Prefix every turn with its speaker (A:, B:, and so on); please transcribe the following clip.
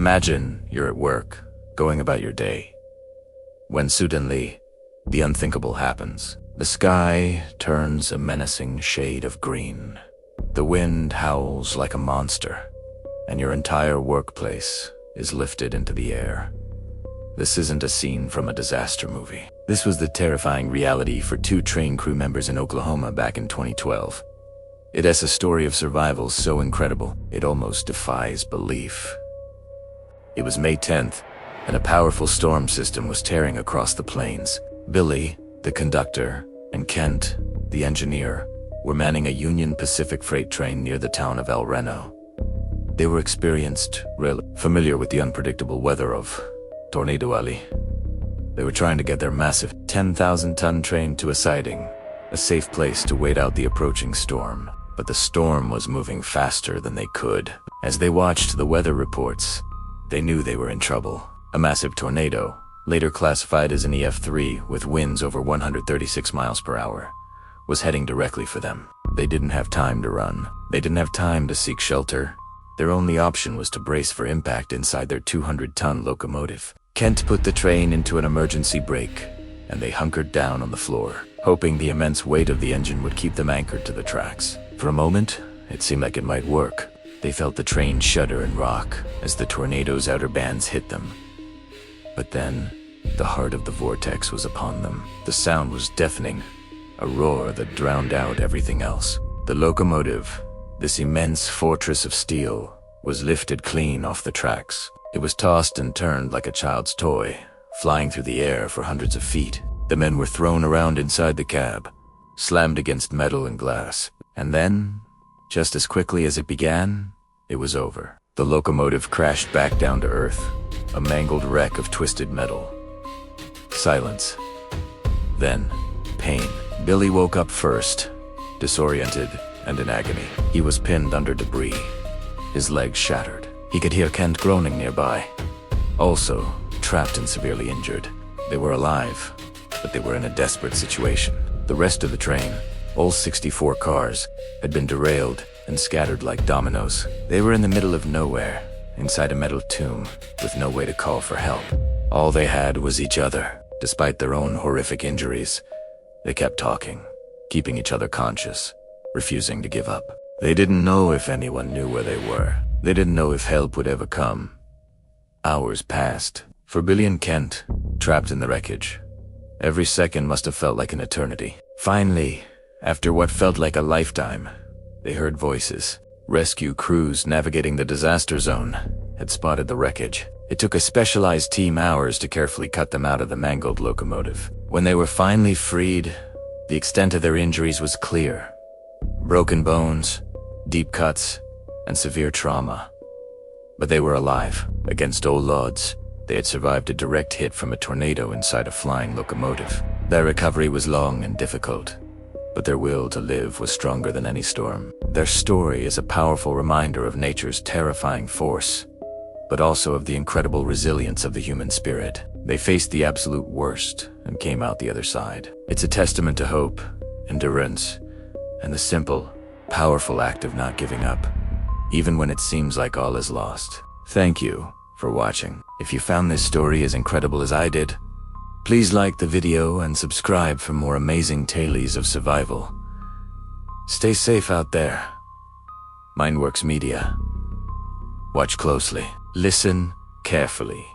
A: Imagine you're at work, going about your day, when suddenly, the unthinkable happens. The sky turns a menacing shade of green. The wind howls like a monster, and your entire workplace is lifted into the air. This isn't a scene from a disaster movie. This was the terrifying reality for two train crew members in Oklahoma back in 2012. It is a story of survival so incredible, it almost defies belief. It was May 10th, and a powerful storm system was tearing across the plains. Billy, the conductor, and Kent, the engineer, were manning a Union Pacific freight train near the town of El Reno. They were experienced, really familiar with the unpredictable weather of Tornado Alley. They were trying to get their massive 10,000-ton train to a siding, a safe place to wait out the approaching storm. But the storm was moving faster than they could. As they watched the weather reports, they knew they were in trouble. A massive tornado, later classified as an EF3 with winds over 136 miles per hour, was heading directly for them. They didn't have time to run. They didn't have time to seek shelter. Their only option was to brace for impact inside their 200-ton locomotive. Kent put the train into an emergency brake, and they hunkered down on the floor, hoping the immense weight of the engine would keep them anchored to the tracks. For a moment, it seemed like it might work. They felt the train shudder and rock as the tornado's outer bands hit them. But then, the heart of the vortex was upon them. The sound was deafening, a roar that drowned out everything else. The locomotive, this immense fortress of steel, was lifted clean off the tracks. It was tossed and turned like a child's toy, flying through the air for hundreds of feet. The men were thrown around inside the cab, slammed against metal and glass. And then, just as quickly as it began, it was over. The locomotive crashed back down to earth, a mangled wreck of twisted metal. Silence. Then, pain. Billy woke up first, disoriented and in agony. He was pinned under debris, his legs shattered. He could hear Kent groaning nearby, also trapped and severely injured. They were alive, but they were in a desperate situation. The rest of the train, all 64 cars, had been derailed and scattered like dominoes. They were in the middle of nowhere, inside a metal tomb, with no way to call for help. All they had was each other. Despite their own horrific injuries, they kept talking, keeping each other conscious, refusing to give up. They didn't know if anyone knew where they were. They didn't know if help would ever come. Hours passed. For Billy and Kent, trapped in the wreckage, every second must have felt like an eternity. Finally, after what felt like a lifetime, they heard voices. Rescue crews navigating the disaster zone had spotted the wreckage. It took a specialized team hours to carefully cut them out of the mangled locomotive. When they were finally freed, the extent of their injuries was clear. Broken bones, deep cuts, and severe trauma. But they were alive. Against all odds, they had survived a direct hit from a tornado inside a flying locomotive. Their recovery was long and difficult, but their will to live was stronger than any storm. Their story is a powerful reminder of nature's terrifying force, but also of the incredible resilience of the human spirit. They faced the absolute worst and came out the other side. It's a testament to hope, endurance, and the simple, powerful act of not giving up, even when it seems like all is lost. Thank you for watching. If you found this story as incredible as I did, please like the video and subscribe for more amazing tales of survival. Stay safe out there. Mindworks Media. Watch closely. Listen carefully.